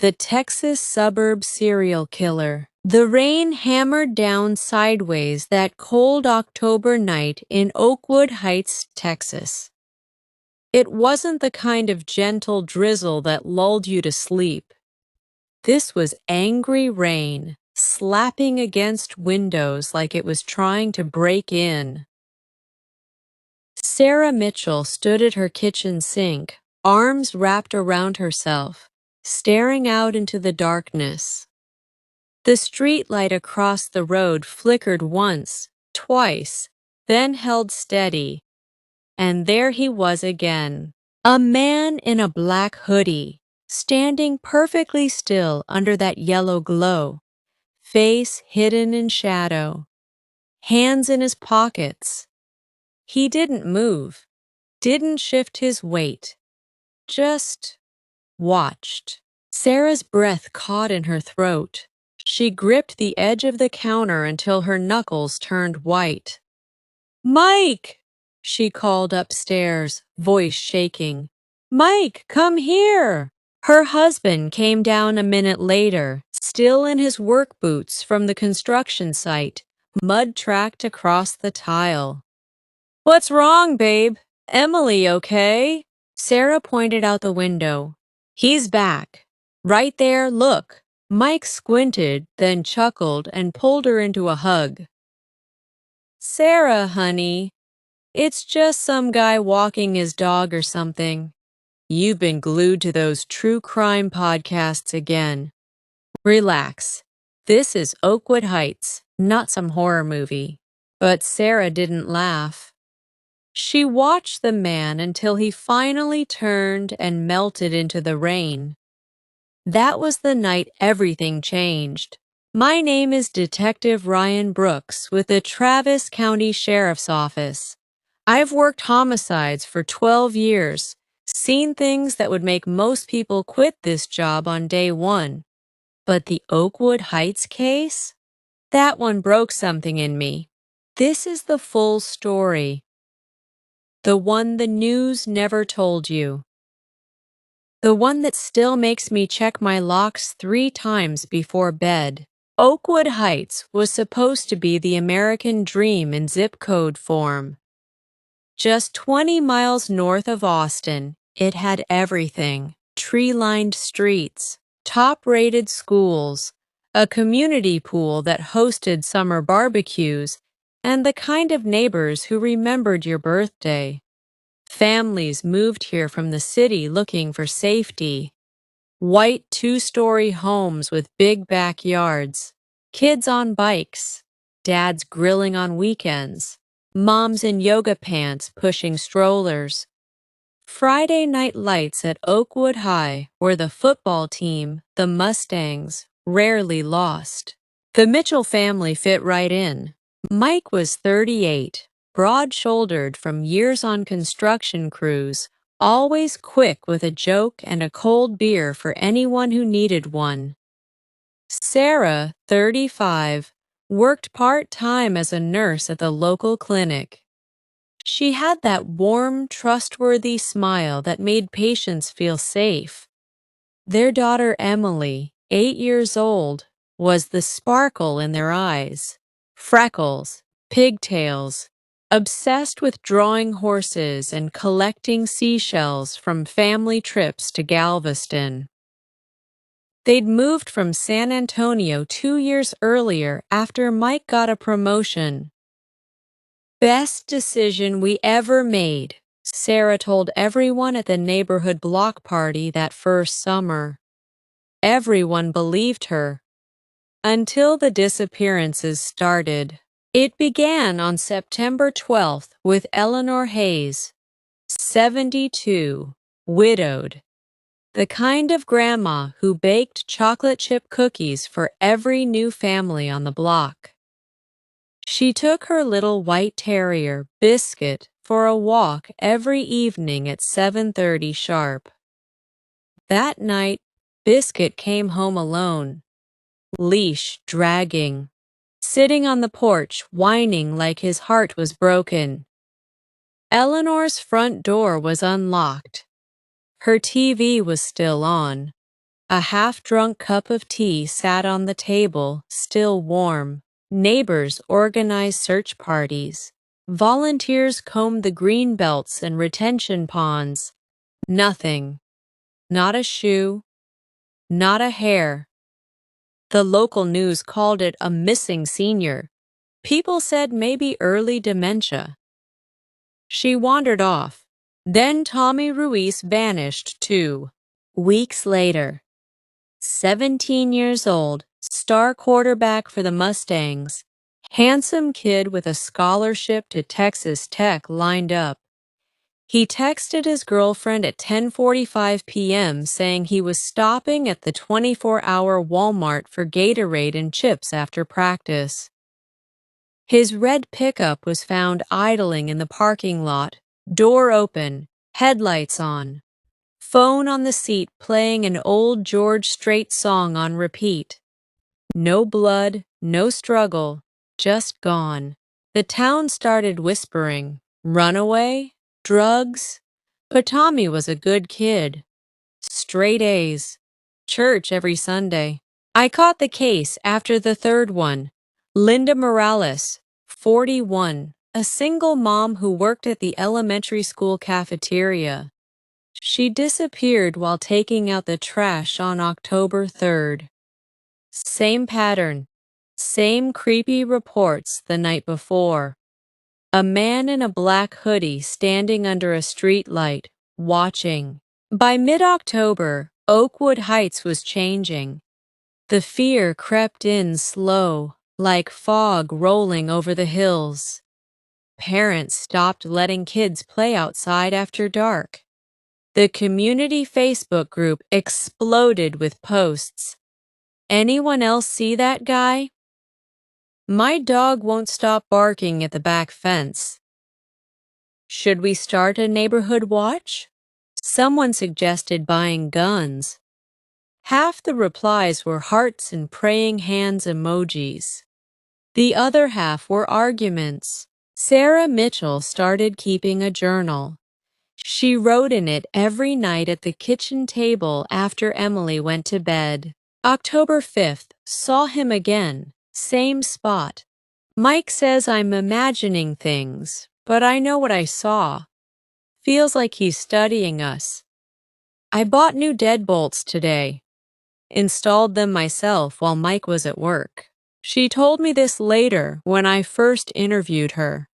The Texas Suburb Serial Killer. The rain hammered down sideways that cold October night in Oakwood Heights, Texas. It wasn't the kind of gentle drizzle that lulled you to sleep. This was angry rain, slapping against windows like it was trying to break in. Sarah Mitchell stood at her kitchen sink, arms wrapped around herself, staring out into the darkness. The streetlight across the road flickered once, twice, then held steady. And there he was again, a man in a black hoodie, standing perfectly still under that yellow glow, face hidden in shadow, hands in his pockets. He didn't move, didn't shift his weight, just watched. Sarah's breath caught in her throat. She gripped the edge of the counter until her knuckles turned white. "Mike!" she called upstairs, voice shaking. "Mike, come here!" Her husband came down a minute later, still in his work boots from the construction site, mud tracked across the tile. "What's wrong, babe? Emily okay?" Sarah pointed out the window. "He's back. Right there, look." Mike squinted, then chuckled and pulled her into a hug. "Sarah, honey, it's just some guy walking his dog or something. You've been glued to those true crime podcasts again. Relax. This is Oakwood Heights, not some horror movie." But Sarah didn't laugh. She watched the man until he finally turned and melted into the rain. That was the night everything changed. "My name is Detective Ryan Brooks with the Travis County Sheriff's Office. I've worked homicides for 12 years, seen things that would make most people quit this job on day one. But the Oakwood Heights case? That one broke something in me. This is the full story. The one the news never told you. The one that still makes me check my locks 3 times before bed." Oakwood Heights was supposed to be the American dream in zip code form. Just 20 miles north of Austin, it had everything: tree-lined streets, top-rated schools, a community pool that hosted summer barbecues, and the kind of neighbors who remembered your birthday. Families moved here from the city looking for safety. White 2-story homes with big backyards, kids on bikes, dads grilling on weekends, moms in yoga pants pushing strollers. Friday night lights at Oakwood High, where the football team, the Mustangs, rarely lost. The Mitchell family fit right in. Mike was 38, broad-shouldered from years on construction crews, always quick with a joke and a cold beer for anyone who needed one. Sarah, 35, worked part-time as a nurse at the local clinic. She had that warm, trustworthy smile that made patients feel safe. Their daughter Emily, 8 years old, was the sparkle in their eyes. Freckles, pigtails, obsessed with drawing horses and collecting seashells from family trips to Galveston. They'd moved from San Antonio 2 years earlier after Mike got a promotion. "Best decision we ever made," Sarah told everyone at the neighborhood block party that first summer. Everyone believed her. Until the disappearances started. It began on September 12th with Eleanor Hayes, 72, widowed. The kind of grandma who baked chocolate chip cookies for every new family on the block. She took her little white terrier, Biscuit, for a walk every evening at 7:30 sharp. That night, Biscuit came home alone, leash dragging, sitting on the porch whining like his heart was broken. Eleanor's front door was unlocked. Her TV was still on. A half-drunk cup of tea sat on the table, still warm. Neighbors organized search parties. Volunteers combed the green belts and retention ponds. Nothing. Not a shoe. Not a hair. The local news called it a missing senior. People said maybe early dementia. She wandered off. Then Tommy Ruiz vanished too. Weeks later, 17 years old, star quarterback for the Mustangs, handsome kid with a scholarship to Texas Tech lined up. He texted his girlfriend at 10:45 p.m. saying he was stopping at the 24-hour Walmart for Gatorade and chips after practice. His red pickup was found idling in the parking lot, door open, headlights on, phone on the seat playing an old George Strait song on repeat. No blood, no struggle, just gone. The town started whispering, runaway? Drugs? But Tommy was a good kid. Straight A's. Church every Sunday. I caught the case after the third one. Linda Morales, 41, a single mom who worked at the elementary school cafeteria. She disappeared while taking out the trash on October 3rd. Same pattern. Same creepy reports the night before. A man in a black hoodie standing under a street light, watching. By mid-October, Oakwood Heights was changing. The fear crept in slow, like fog rolling over the hills. Parents stopped letting kids play outside after dark. The community Facebook group exploded with posts. Anyone else see that guy? My dog won't stop barking at the back fence. Should we start a neighborhood watch? Someone suggested buying guns. Half the replies were hearts and praying hands emojis. The other half were arguments. Sarah Mitchell started keeping a journal. She wrote in it every night at the kitchen table after Emily went to bed. October 5th, saw him again, same spot. Mike says I'm imagining things, but I know what I saw. Feels like he's studying us. I bought new deadbolts today. Installed them myself while Mike was at work. She told me this later when I first interviewed her.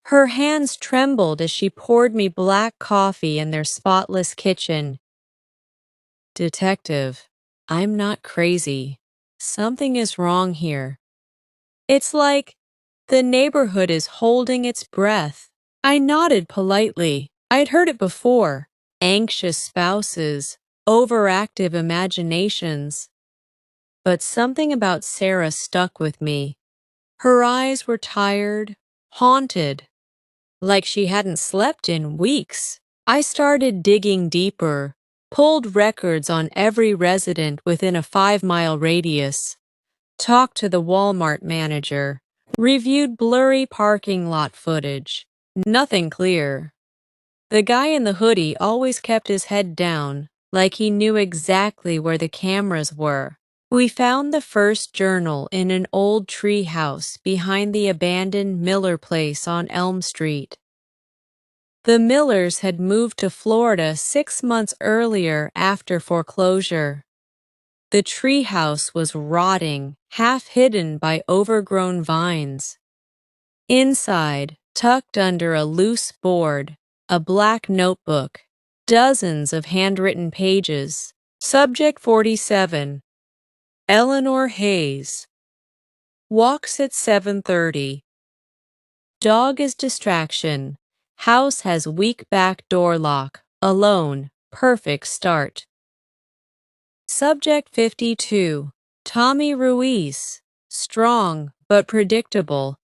Her hands trembled as she poured me black coffee in their spotless kitchen. Detective, I'm not crazy. Something is wrong here. It's like the neighborhood is holding its breath. I nodded politely. I'd heard it before. Anxious spouses, overactive imaginations. But something about Sarah stuck with me. Her eyes were tired, haunted, like she hadn't slept in weeks. I started digging deeper, pulled records on every resident within a 5-mile radius, talked to the Walmart manager, reviewed blurry parking lot footage. Nothing clear. The guy in the hoodie always kept his head down, like he knew exactly where the cameras were. We found the first journal in an old tree house behind the abandoned Miller place on Elm Street. The Millers had moved to Florida 6 months earlier after foreclosure. The tree house was rotting, half hidden by overgrown vines. Inside, tucked under a loose board, a black notebook, dozens of handwritten pages. Subject 47. Eleanor Hayes. Walks at 7:30. Dog is distraction. House has weak back door lock. Alone. Perfect start. Subject 52. Tommy Ruiz. Strong, but predictable.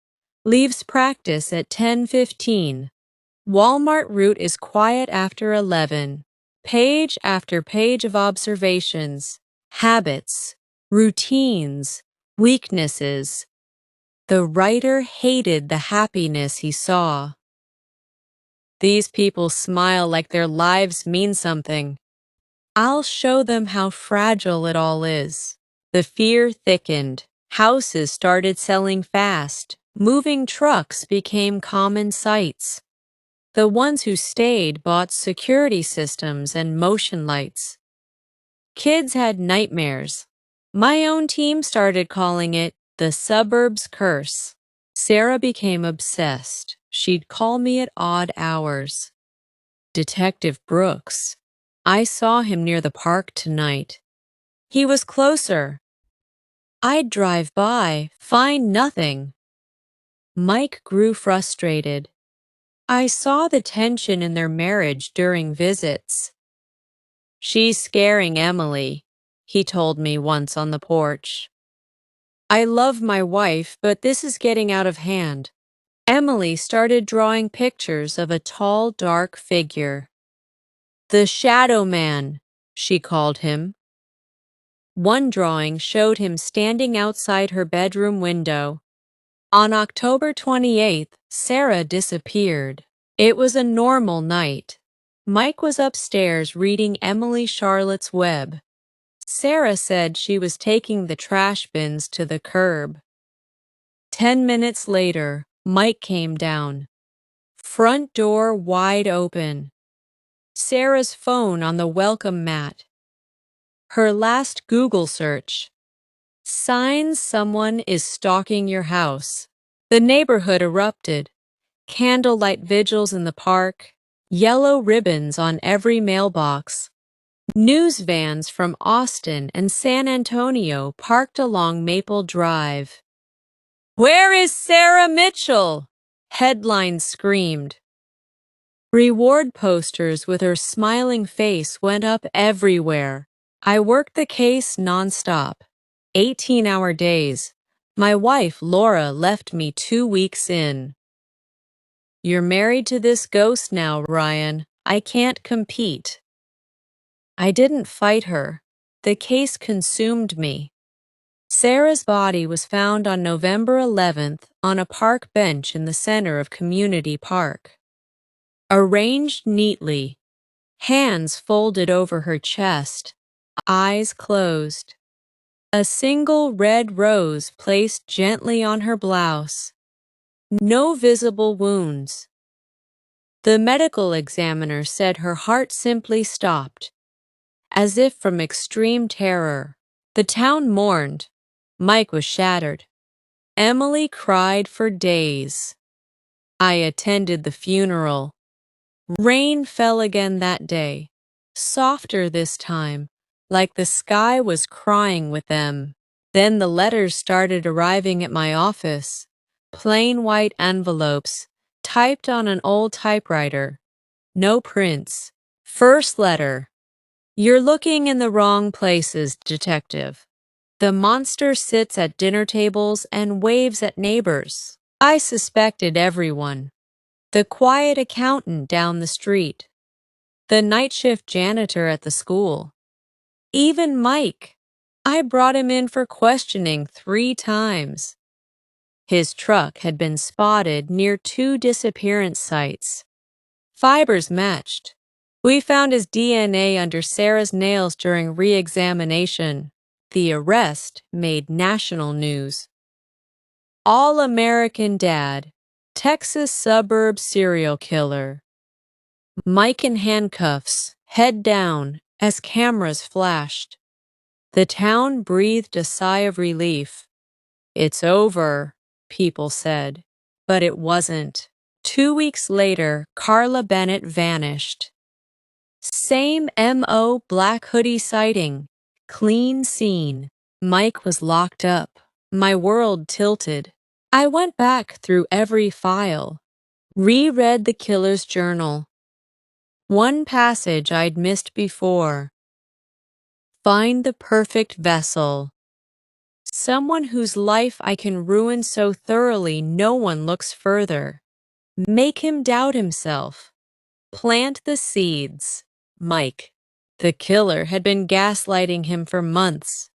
Leaves practice at 10:15. Walmart route is quiet after 11. Page after page of observations. Habits. Routines. Weaknesses. The writer hated the happiness he saw. These people smile like their lives mean something. I'll show them how fragile it all is. The fear thickened. Houses started selling fast. Moving trucks became common sights. The ones who stayed bought security systems and motion lights. Kids had nightmares. My own team started calling it the suburb's curse. Sarah became obsessed. She'd call me at odd hours. Detective Brooks. I saw him near the park tonight. He was closer. I'd drive by, find nothing. Mike grew frustrated. I saw the tension in their marriage during visits. She's scaring Emily, he told me once on the porch. I love my wife, but this is getting out of hand. Emily started drawing pictures of a tall, dark figure. The Shadow Man, she called him. One drawing showed him standing outside her bedroom window. On October 28th, Sarah disappeared. It was a normal night. Mike was upstairs reading Emily Charlotte's Web. Sarah said she was taking the trash bins to the curb. 10 minutes later, Mike came down. Front door wide open. Sarah's phone on the welcome mat. Her last Google search. Signs someone is stalking your house. The neighborhood erupted. Candlelight vigils in the park. Yellow ribbons on every mailbox. News vans from Austin and San Antonio parked along Maple Drive. "Where is Sarah Mitchell?" Headlines screamed. Reward posters with her smiling face went up everywhere. I worked the case nonstop. 18-hour days. My wife, Laura, left me 2 weeks in. "You're married to this ghost now, Ryan. I can't compete." I didn't fight her. The case consumed me. Sarah's body was found on November 11th on a park bench in the center of Community Park. Arranged neatly, hands folded over her chest, eyes closed. A single red rose placed gently on her blouse. No visible wounds. The medical examiner said her heart simply stopped, as if from extreme terror. The town mourned. Mike was shattered. Emily cried for days. I attended the funeral. Rain fell again that day, softer this time, like the sky was crying with them. Then the letters started arriving at my office. Plain white envelopes, typed on an old typewriter. No prints. First letter. "You're looking in the wrong places, detective. The monster sits at dinner tables and waves at neighbors." I suspected everyone. The quiet accountant down the street. The night shift janitor at the school. Even Mike. I brought him in for questioning 3 times. His truck had been spotted near 2 disappearance sites. Fibers matched. We found his DNA under Sarah's nails during re-examination. The arrest made national news. All-American Dad, Texas Suburb Serial Killer. Mike in handcuffs, head down, as cameras flashed. The town breathed a sigh of relief. "It's over," people said. But it wasn't. 2 weeks later, Carla Bennett vanished. Same M.O. black hoodie sighting. Clean scene. Mike was locked up. My world tilted. I went back through every file. Reread the killer's journal. One passage I'd missed before. Find the perfect vessel. Someone whose life I can ruin so thoroughly no one looks further. Make him doubt himself. Plant the seeds. Mike. The killer had been gaslighting him for months.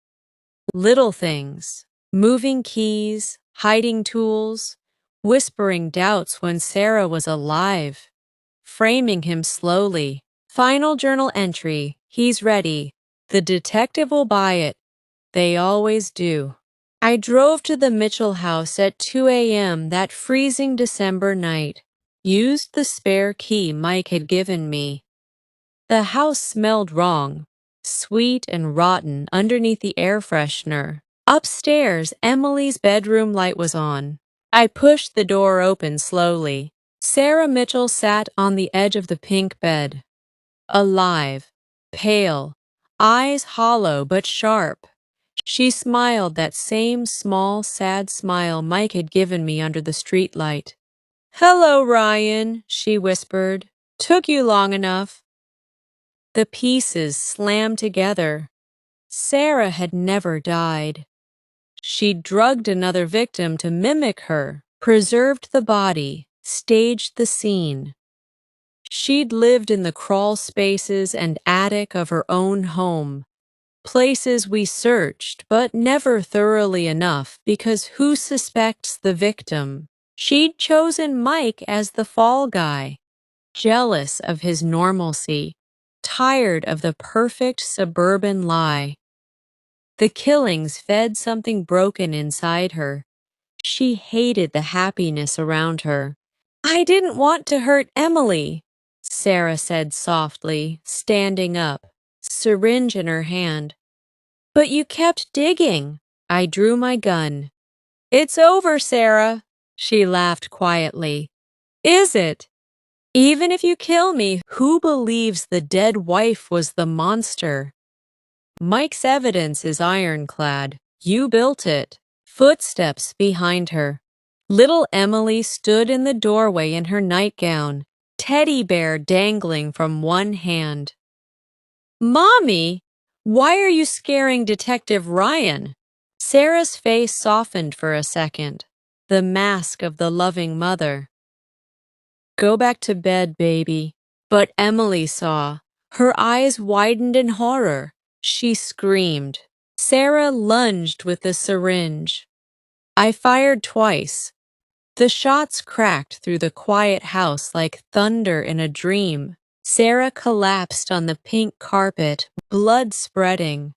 Little things. Moving keys, hiding tools, whispering doubts when Sarah was alive. Framing him slowly. Final journal entry. He's ready. The detective will buy it. They always do. I drove to the Mitchell house at 2 a.m. that freezing December night. Used the spare key Mike had given me. The house smelled wrong, sweet and rotten underneath the air freshener. Upstairs, Emily's bedroom light was on. I pushed the door open slowly. Sarah Mitchell sat on the edge of the pink bed. Alive, pale, eyes hollow but sharp. She smiled that same small, sad smile Mike had given me under the streetlight. "Hello, Ryan," she whispered. "Took you long enough." The pieces slammed together. Sarah had never died. She'd drugged another victim to mimic her, preserved the body, staged the scene. She'd lived in the crawl spaces and attic of her own home, places we searched but never thoroughly enough because who suspects the victim? She'd chosen Mike as the fall guy, jealous of his normalcy, tired of the perfect suburban lie. The killings fed something broken inside her. She hated the happiness around her. "I didn't want to hurt Emily," Sarah said softly, standing up, syringe in her hand. "But you kept digging." I drew my gun. "It's over, Sarah," she laughed quietly. "Is it? Even if you kill me, who believes the dead wife was the monster? Mike's evidence is ironclad. You built it." Footsteps behind her. Little Emily stood in the doorway in her nightgown, teddy bear dangling from one hand. "Mommy, why are you scaring Detective Ryan?" Sarah's face softened for a second, the mask of the loving mother. "Go back to bed, baby." But Emily saw. Her eyes widened in horror. She screamed. Sarah lunged with the syringe. I fired twice. The shots cracked through the quiet house like thunder in a dream. Sarah collapsed on the pink carpet, blood spreading.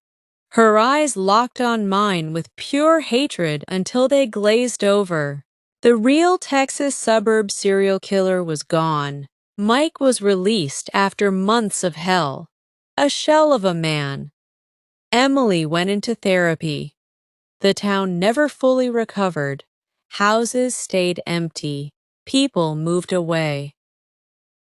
Her eyes locked on mine with pure hatred until they glazed over. The real Texas Suburb Serial Killer was gone. Mike was released after months of hell. A shell of a man. Emily went into therapy. The town never fully recovered. Houses stayed empty. People moved away.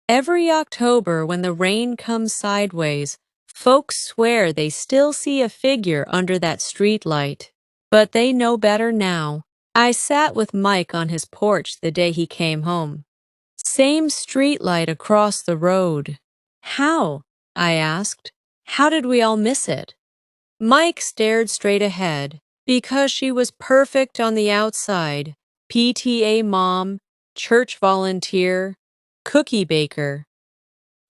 Every October, when the rain comes sideways, folks swear they still see a figure under that streetlight. But they know better now. I sat with Mike on his porch the day he came home. Same streetlight across the road. "How?" I asked. "How did we all miss it?" Mike stared straight ahead. "Because she was perfect on the outside. PTA mom, church volunteer, cookie baker.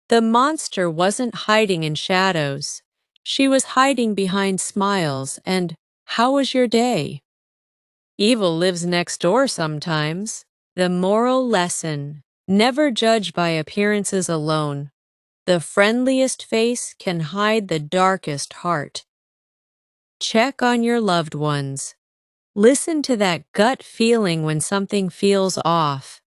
The monster wasn't hiding in shadows. She was hiding behind smiles and, 'How was your day?' Evil lives next door sometimes." The moral lesson: never judge by appearances alone. The friendliest face can hide the darkest heart. Check on your loved ones. Listen to that gut feeling when something feels off.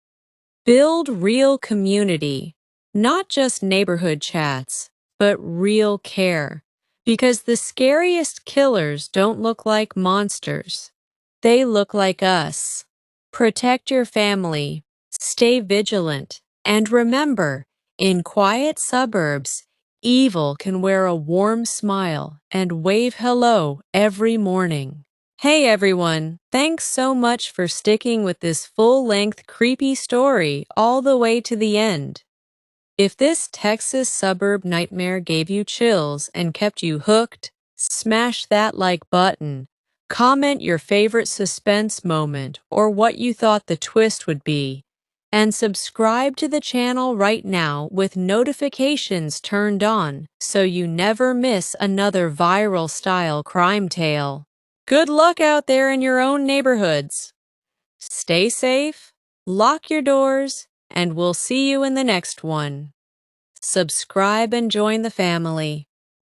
Build real community, not just neighborhood chats, but real care. Because the scariest killers don't look like monsters. They look like us. Protect your family, stay vigilant, and remember, in quiet suburbs, evil can wear a warm smile and wave hello every morning. Hey everyone, thanks so much for sticking with this full-length creepy story all the way to the end. If this Texas suburb nightmare gave you chills and kept you hooked, smash that like button. Comment your favorite suspense moment or what you thought the twist would be. And subscribe to the channel right now with notifications turned on so you never miss another viral-style crime tale. Good luck out there in your own neighborhoods. Stay safe, lock your doors, and we'll see you in the next one. Subscribe and join the family.